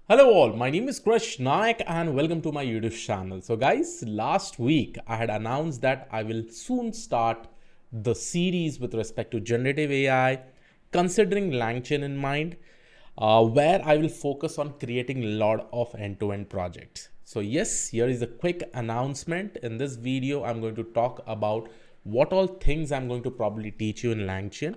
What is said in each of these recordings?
Hello all, my name is Krish Nayak and welcome to my YouTube channel. So guys, last week I had announced that I will soon start the series with respect to generative AI, considering LangChain in mind, where I will focus on creating a lot of end-to-end projects. So yes, here is a quick announcement. In this video, I'm going to talk about what all things I'm going to probably teach you in LangChain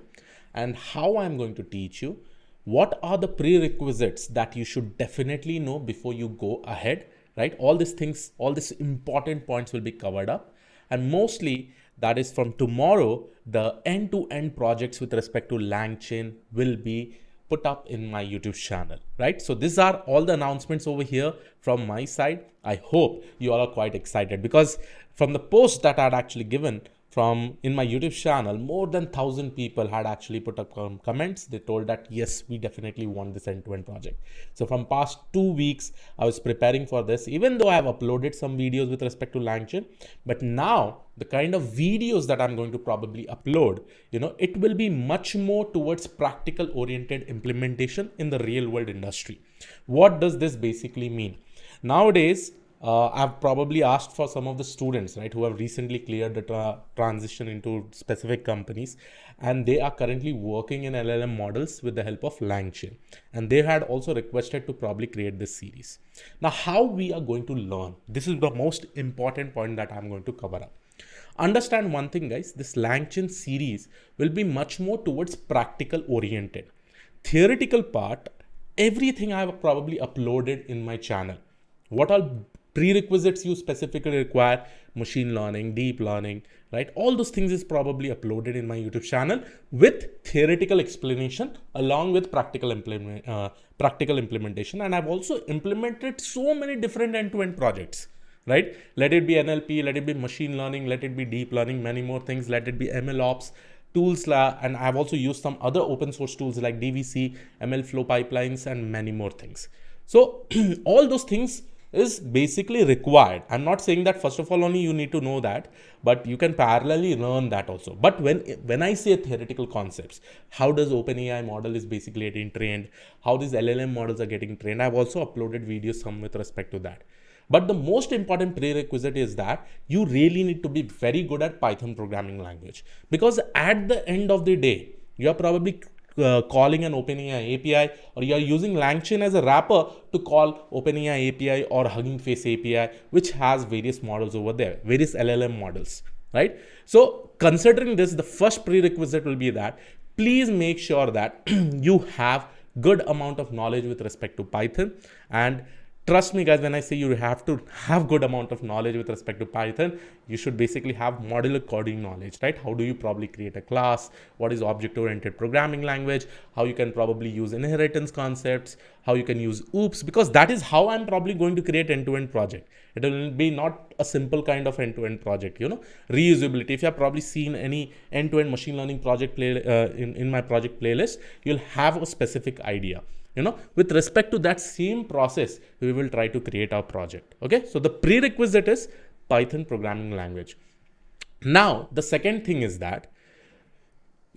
and how I'm going to teach you. What are the prerequisites that you should definitely know before you go ahead, right? All these things, all these important points will be covered up. And mostly that is from tomorrow, the end-to-end projects with respect to LangChain will be put up in my YouTube channel, right? So these are all the announcements over here from my side. I hope you all are quite excited because from the post that I had actually given from in my YouTube channel, more than 1,000 people had actually put up comments. They told that yes, we definitely want this end-to-end project. So from past 2 weeks, I was preparing for this, even though I have uploaded some videos with respect to LangChain, but now the kind of videos that I'm going to probably upload, it will be much more towards practical oriented implementation in the real world industry. What does this basically mean? Nowadays, I've probably asked for some of the students, right, who have recently cleared the transition into specific companies, and they are currently working in LLM models with the help of LangChain. And they had also requested to probably create this series. Now, how we are going to learn? This is the most important point that I'm going to cover up. Understand one thing, guys, this LangChain series will be much more towards practical oriented. Theoretical part, everything I have probably uploaded in my channel. What all prerequisites you specifically require, machine learning, deep learning, right? All those things is probably uploaded in my YouTube channel with theoretical explanation along with practical implementation. And I've implemented so many different end-to-end projects, right? Let it be NLP, let it be machine learning, let it be deep learning, many more things, let it be ML ops tools, and I've also used some other open source tools like DVC, ML flow pipelines, and many more things. So all those things is basically required. I'm not saying that first of all only you need to know that, but you can parallelly learn that also. But when I say theoretical concepts, how does OpenAI model is basically getting trained, how these LLM models are getting trained, I've also uploaded videos some with respect to that. But the most important prerequisite is that you really need to be very good at Python programming language, because at the end of the day, you are probably calling an OpenAI API, or you are using LangChain as a wrapper to call OpenAI API or Hugging Face API, which has various models over there, various LLM models, right? So considering this, the first prerequisite will be that please make sure that you have good amount of knowledge with respect to Python. And trust me guys, when I say you have to have good amount of knowledge with respect to Python, you should basically have modular coding knowledge, right? How do you probably create a class? What is object-oriented programming language? How you can probably use inheritance concepts? How you can use OOPS? Because that is how I'm probably going to create end-to-end project. It will be not a simple kind of end-to-end project, reusability. If you have probably seen any end-to-end machine learning project in my project playlist, you'll have a specific idea. With respect to that same process, we will try to create our project. Okay, so the prerequisite is Python programming language. Now, the second thing is that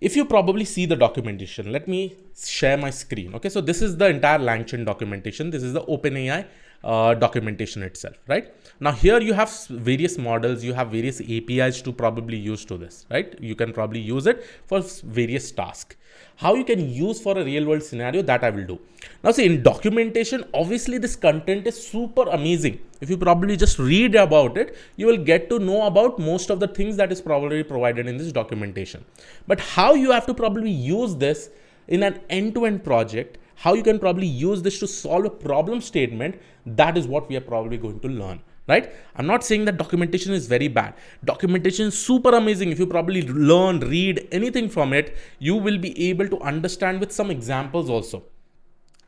if you probably see the documentation, let me share my screen. Okay, so this is the entire LangChain documentation. This is the OpenAI documentation itself, right? Now here you have various models, you have various APIs to probably use to this, right? You can probably use it for various tasks. How you can use for a real world scenario, that I will do. Now see, in documentation, obviously this content is super amazing. If you probably just read about it, you will get to know about most of the things that is probably provided in this documentation. But how you have to probably use this in an end-to-end project, how you can probably use this to solve a problem statement, that is what we are probably going to learn, right? I'm not saying that documentation is very bad. Documentation is super amazing. If you probably learn, read anything from it, you will be able to understand with some examples also.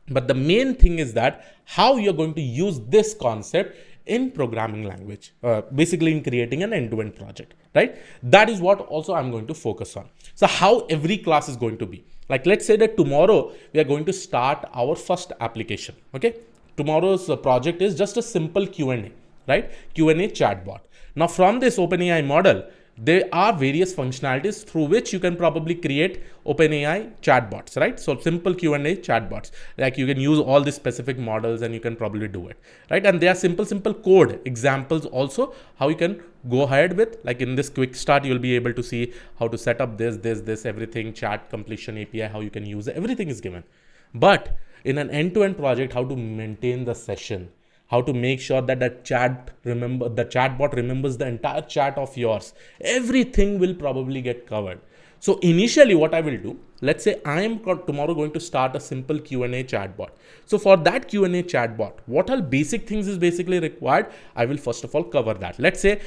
But the main thing is that how you're going to use this concept in programming language, basically in creating an end-to-end project, right? That is what also I'm going to focus on. So how every class is going to be. Like, let's say that tomorrow we are going to start our first application. Okay, tomorrow's project is just a simple Q&A, right? Q&A chatbot. Now from this OpenAI model, there are various functionalities through which you can probably create OpenAI chatbots, right? So simple Q&A chatbots, like you can use all these specific models and you can probably do it, right? And there are simple code examples also, how you can go ahead with, like in this quick start, you'll be able to see how to set up this, everything, chat completion API, how you can use it, everything is given. But in an end-to-end project, how to maintain the session, how to make sure that the chatbot remembers the entire chat of yours, everything will probably get covered. So initially what I will do, let's say I am tomorrow going to start a simple Q&A chatbot. So for that Q&A chatbot, what all basic things is basically required, I will first of all cover that. Let's say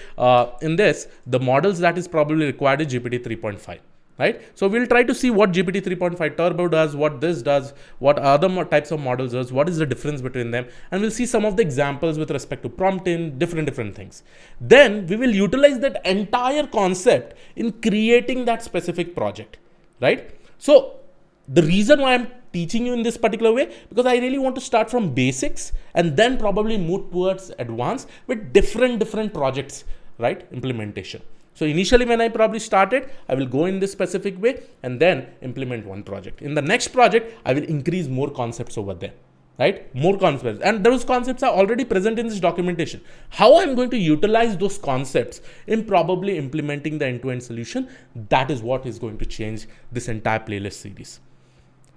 in this, the models that is probably required is GPT 3.5. Right? So we'll try to see what GPT 3.5 Turbo does, what this does, what other types of models does, what is the difference between them, and we'll see some of the examples with respect to prompting, different things. Then we will utilize that entire concept in creating that specific project, right? So the reason why I'm teaching you in this particular way, because I really want to start from basics and then probably move towards advanced with different projects, right? Implementation. So initially when I probably started, I will go in this specific way and then implement one project. In the next project, I will increase more concepts over there, right? More concepts. And those concepts are already present in this documentation. How I'm going to utilize those concepts in probably implementing the end-to-end solution, that is what is going to change this entire playlist series.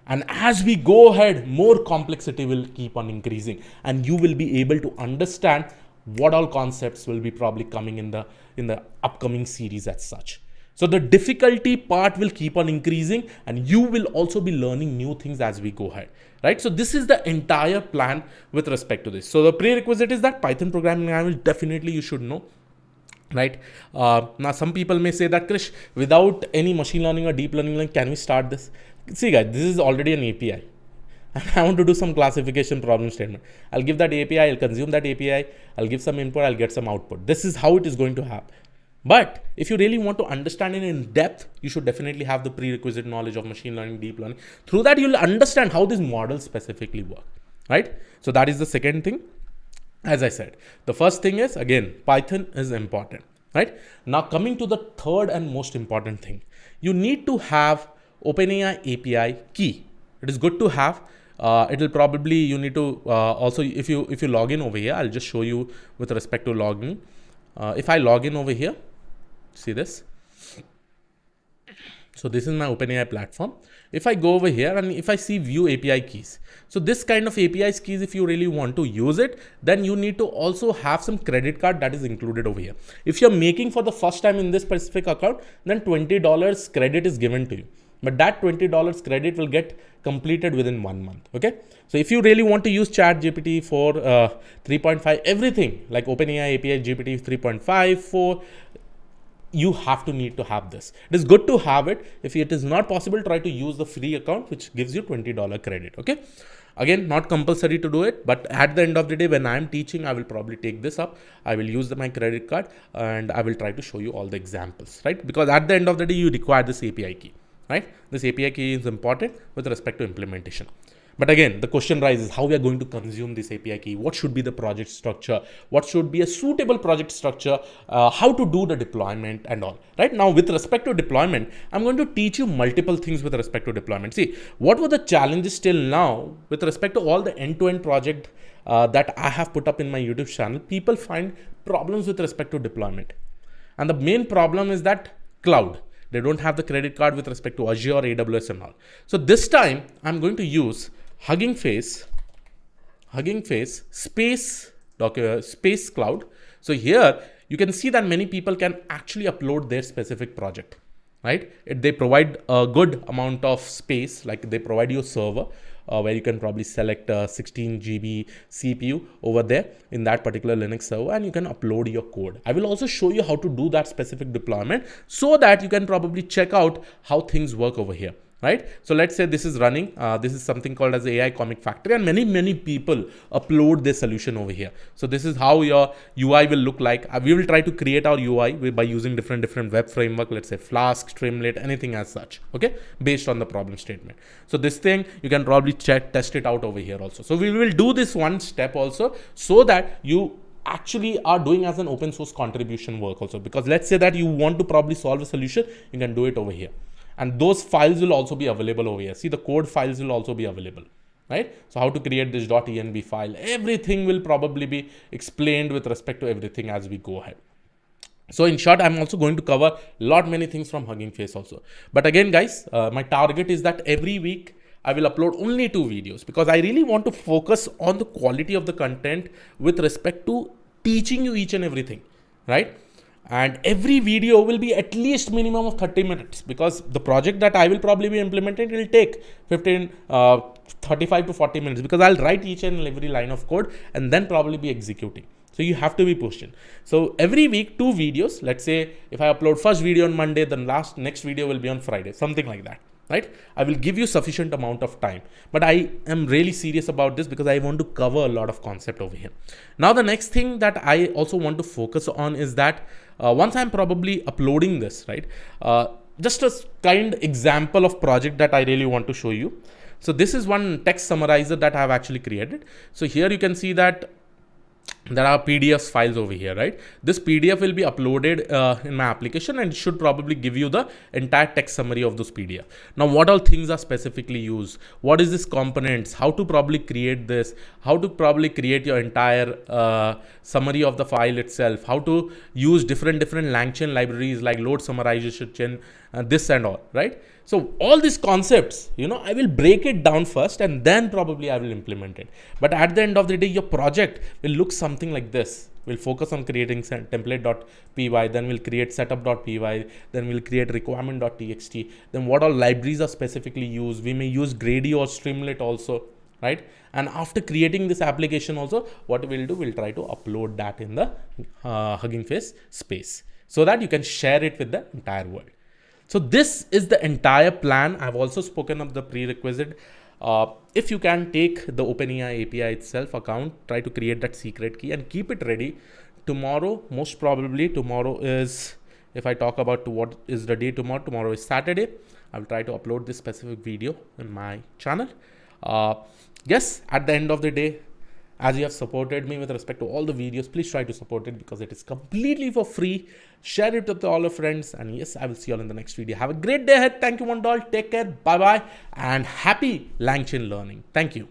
And as we go ahead, more complexity will keep on increasing and you will be able to understand what all concepts will be probably coming in the upcoming series as such. So the difficulty part will keep on increasing and you will also be learning new things as we go ahead, right? So this is the entire plan with respect to this. So the prerequisite is that Python programming language, definitely you should know, right? Now some people may say that, Krish, without any machine learning or deep learning, can we start this? See guys, this is already an API. And I want to do some classification problem statement. I'll give that API, I'll consume that API, I'll give some input, I'll get some output. This is how it is going to happen. But if you really want to understand it in depth, you should definitely have the prerequisite knowledge of machine learning, deep learning. Through that, you'll understand how these models specifically work, right? So that is the second thing. As I said, the first thing is, again, Python is important, right? Now coming to the third and most important thing, you need to have OpenAI API key. It is good to have. It'll probably, you need to also, if you log in over here, I'll just show you with respect to login. If I log in over here, see this. So this is my OpenAI platform. If I go over here and if I see view API keys, so this kind of API keys, if you really want to use it, then you need to also have some credit card that is included over here. If you're making for the first time in this specific account, then $20 credit is given to you. But that $20 credit will get completed within 1 month. Okay. So if you really want to use ChatGPT for 3.5, everything like OpenAI API, GPT 3.5, 4, you need to have this. It is good to have it. If it is not possible, try to use the free account, which gives you $20 credit. Okay. Again, not compulsory to do it, but at the end of the day, when I'm teaching, I will probably take this up. I will use my credit card and I will try to show you all the examples, right? Because at the end of the day, you require this API key. Right? This API key is important with respect to implementation. But again, the question rises, how we are going to consume this API key? What should be the project structure? What should be a suitable project structure? How to do the deployment and all, right? Now, with respect to deployment, I'm going to teach you multiple things with respect to deployment. See, what were the challenges till now with respect to all the end-to-end project that I have put up in my YouTube channel? People find problems with respect to deployment. And the main problem is that cloud. They don't have the credit card with respect to Azure, AWS and all. So this time I'm going to use Hugging Face Space Cloud. So here you can see that many people can actually upload their specific project, right? They provide a good amount of space, like they provide you a server where you can probably select a 16 GB CPU over there in that particular Linux server and you can upload your code. I will also show you how to do that specific deployment so that you can probably check out how things work over here. Right? So let's say this is running. This is something called as AI Comic Factory, and many people upload their solution over here. So this is how your UI will look like. We will try to create our UI by using different web framework. Let's say Flask, Streamlit, anything as such. Okay, based on the problem statement. So this thing you can probably test it out over here also. So we will do this one step also, so that you actually are doing as an open source contribution work also, because let's say that you want to probably solve a solution, you can do it over here, and those files will also be available over here. See, the code files will also be available, right? So how to create this .env file, everything will probably be explained with respect to everything as we go ahead. So in short, I'm also going to cover lot many things from Hugging Face also. But again, guys, my target is that every week I will upload only 2 videos, because I really want to focus on the quality of the content with respect to teaching you each and everything, right? And every video will be at least minimum of 30 minutes, because the project that I will probably be implementing will take 35 to 40 minutes, because I'll write each and every line of code and then probably be executing. So you have to be pushed in. So every week 2 videos. Let's say if I upload first video on Monday, then next video will be on Friday, something like that, right? I will give you sufficient amount of time, but I am really serious about this because I want to cover a lot of concept over here. Now the next thing that I also want to focus on is that once I'm probably uploading this, right, just a kind example of project that I really want to show you. So this is one text summarizer that I have actually created. So here you can see that there are PDFs files over here, right? This PDF will be uploaded in my application, and it should probably give you the entire text summary of those PDF. Now, what all things are specifically used? What is this components? How to probably create this? How to probably create your entire summary of the file itself? How to use different LangChain libraries like load summarization, this and all, right? So all these concepts, I will break it down first and then probably I will implement it. But at the end of the day, your project will look something like this. We'll focus on creating template.py, then we'll create setup.py, then we'll create requirement.txt, then what all libraries are specifically used. We may use Grady or Streamlit also, right? And after creating this application also, what we'll do, we'll try to upload that in the Hugging Face space so that you can share it with the entire world. So this is the entire plan. I've also spoken of the prerequisite. If you can take the OpenAI API itself account, try to create that secret key and keep it ready. Tomorrow, most probably tomorrow is, if I talk about what is the day tomorrow is Saturday. I will try to upload this specific video in my channel. Yes, at the end of the day, as you have supported me with respect to all the videos, please try to support it because it is completely for free. Share it with all your friends. And yes, I will see you all in the next video. Have a great day ahead. Thank you, one doll. Take care. Bye-bye. And happy LangChain learning. Thank you.